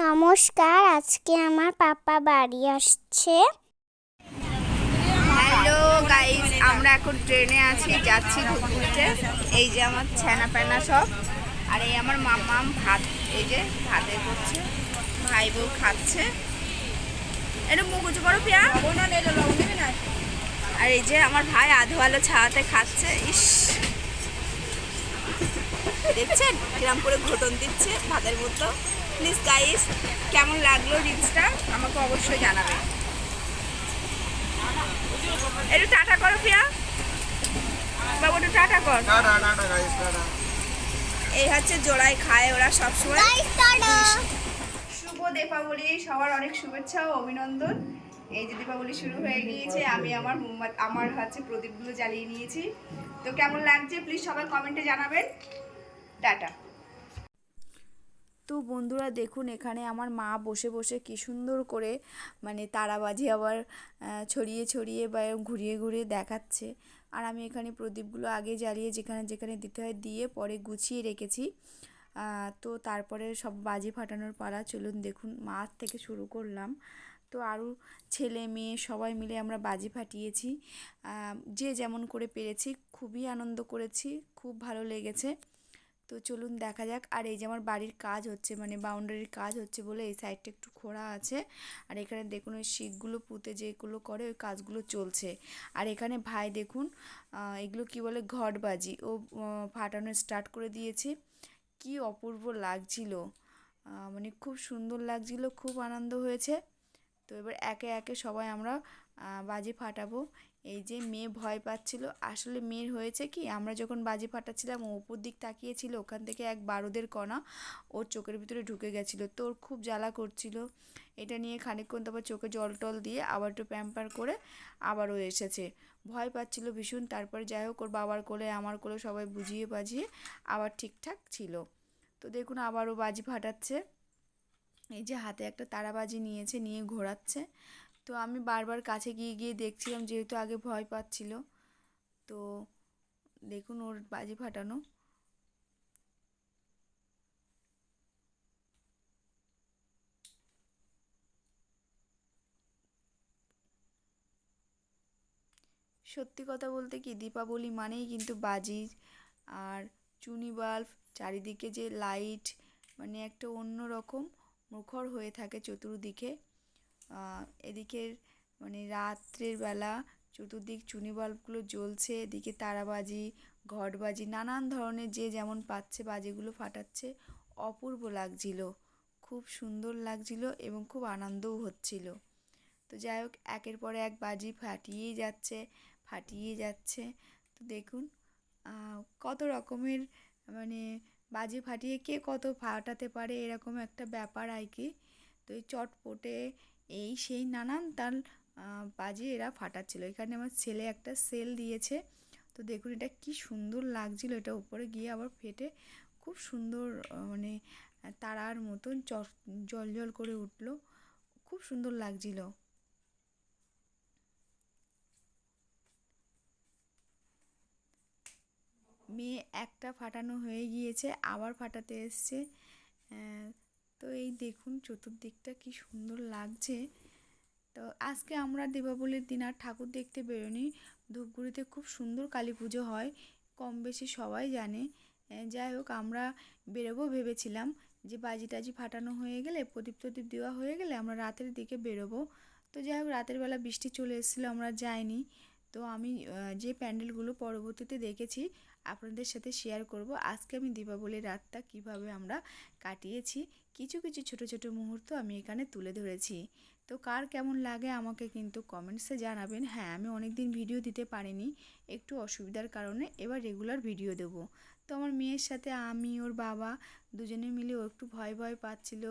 নমস্কার, আজকে আমার পাপা বাড়ি আসছে। হ্যালো গাইস, আমরা এখন ট্রেনে আছি, যাচ্ছি ধূপগুড়িতে। এই যে আমার ছানা প্যানা সব, আর এই আমার মামাম ভাত, এই যে ভাতে করছে, ভাই বউ খাচ্ছে। একটু মুখ উঁচু করো পিয়া। আর এই যে আমার ভাই আধো আলো ছাওয়াতে খাচ্ছে। ইস, দেখছেন কিরম করে ঘটন দিচ্ছে ভাতের মতো। প্লিজ গাইস, কেমন লাগলো রিলসটা আমাকে অবশ্যই জানাবেন। একটু টাটা করো প্রিয়া, বাবু একটু টাটা কর। এই হচ্ছে জোড়ায় খায় ওরা সবসময়। শুভ দীপাবলি, সবার অনেক শুভেচ্ছা ও অভিনন্দন। এই যে দীপাবলি শুরু হয়ে গিয়েছে, আমি আমার হচ্ছে প্রদীপগুলো জ্বালিয়ে নিয়েছি। তো কেমন লাগছে প্লিজ সবাই কমেন্টে জানাবেন। টাটা। তো বন্ধুরা দেখুন, এখানে আমার মা বসে বসে কী সুন্দর করে তারাবাজি আবার ছড়িয়ে ছড়িয়ে বা ঘুরিয়ে ঘুরিয়ে দেখাচ্ছে। আর আমি এখানে প্রদীপগুলো আগে জ্বালিয়ে যেখানে যেখানে দিতে হয় দিয়ে পরে গুছিয়ে রেখেছি। তো তারপরে সব বাজি ফাটানোর পালা। চলুন দেখুন, মাছ থেকে শুরু করলাম। তো আরও ছেলে মেয়ে সবাই মিলে আমরা বাজি ফাটিয়েছি, যে যেমন করে পেরেছি। খুবই আনন্দ করেছি, খুব ভালো লেগেছে। তো চলুন দেখা যাক। আর এই যে আমার বাড়ির কাজ হচ্ছে, বাউন্ডারির কাজ হচ্ছে বলে এই সাইডটা একটু খোঁড়া আছে। আর এখানে দেখুন ওই শিকগুলো পুঁতে যেগুলো করে ওই কাজগুলো চলছে। আর এখানে ভাই দেখুন, এগুলো কি বলে ঘটবাজি, ও ফাটানো স্টার্ট করে দিয়েছে। কি অপূর্ব লাগছিল, খুব সুন্দর লাগছিল, খুব আনন্দ হয়েছে। তো এবার একে একে সবাই আমরা বাজি ফাটাবো। এই যে মেয়ে ভয় পাচ্ছিল, আসলে মেয়ের হয়েছে কি, আমরা যখন বাজি ফাটাচ্ছিলাম ও উপর দিক তাকিয়েছিল, ওখান থেকে এক বারুদের কণা ওর চোখের ভিতরে ঢুকে গেছিলো। তো ওর খুব জ্বালা করছিল। এটা নিয়ে খানিকক্ষণ তারপর চোখে জল টল দিয়ে আবার একটু প্যাম্পার করে আবারও এসেছে। ভয় পাচ্ছিল ভীষণ। তারপরে যাই হোক, ওর বাবার কোলে আমার কোলে সবাই বুঝিয়ে বাজিয়ে আবার ঠিকঠাক ছিল। তো দেখুন আবারও বাজি ফাটাচ্ছে। এই যে হাতে একটা তারাবাজি নিয়েছে, নিয়ে ঘোরাচ্ছে। তো আমি বারবার কাছে গিয়ে গিয়ে দেখছিলাম, যেহেতু আগে ভয় পাচ্ছিল। তো দেখুন ওর বাজি ফাটানো। সত্যি কথা বলতে কি, দীপাবলি মানেই কিন্তু বাজি আর চুনি বাল্ব, চারিদিকে যে লাইট, একটা অন্য রকম মুখর হয়ে থাকে চতুর্দিকে। এদিকের রাত্রের বেলা চতুর্দিক চুনি বাল্বগুলো জ্বলছে, এদিকে তারাবাজি, ঘটবাজি, নানান ধরনের যে যেমন পাচ্ছে বাজিগুলো ফাটাচ্ছে। অপূর্ব লাগছিল, খুব সুন্দর লাগছিল এবং খুব আনন্দও হচ্ছিল। তো যাই হোক, একের পরে এক বাজি ফাটিয়েই যাচ্ছে, ফাটিয়ে যাচ্ছে। তো দেখুন কত রকমের মানে বাজি ফাটিয়ে কে কত ফাটাতে পারে, এরকম একটা ব্যাপার আর কি। তো এই চটপটে এই সেই নানান তাল বাজি এরা ফাটাচ্ছিল। এখানে আমার ছেলে একটা সেল দিয়েছে। তো দেখুন এটা কি সুন্দর লাগছিল, এটা উপরে গিয়ে আবার ফেটে খুব সুন্দর তারার মতন জল জল করে উঠলো, খুব সুন্দর লাগছিল। মেয়ে একটা ফাটানো হয়ে গিয়েছে, আবার ফাটাতে এসছে। তো এই দেখুন চতুর্দিকটা কি সুন্দর লাগছে। তো আজকে আমরা দীপাবলির দিন আর ঠাকুর দেখতে বেরোনি। ধূপগুড়িতে খুব সুন্দর কালী পুজো হয়, কম বেশি সবাই জানে। যাই হোক, আমরা বেরোবো ভেবেছিলাম যে বাজি টাজি ফাটানো হয়ে গেলে, প্রদীপ টদীপ দেওয়া হয়ে গেলে আমরা রাতের দিকে বেরোবো। তো যাই হোক, রাতের বেলা বৃষ্টি চলে এসেছিলো, আমরা যাইনি। তো আমি যে প্যান্ডেলগুলো পরবর্তীতে দেখেছি আপনাদের সাথে শেয়ার করব। আজকে আমি দীপাবলির রাতটা কিভাবে আমরা কাটিয়েছি, কিছু কিছু ছোট ছোট মুহূর্ত আমি এখানে তুলে ধরেছি। তো কার কেমন লাগে আমাকে কিন্তু কমেন্টসে জানাবেন। হ্যাঁ, আমি অনেক দিন ভিডিও দিতে পারিনি, একটু অসুবিধার কারণে। এবার রেগুলার ভিডিও দেবো। তো আমার মেয়ের সাথে আমি, ওর বাবা দুজনে মিলে ও একটু ভয় ভয় পাচ্ছিল।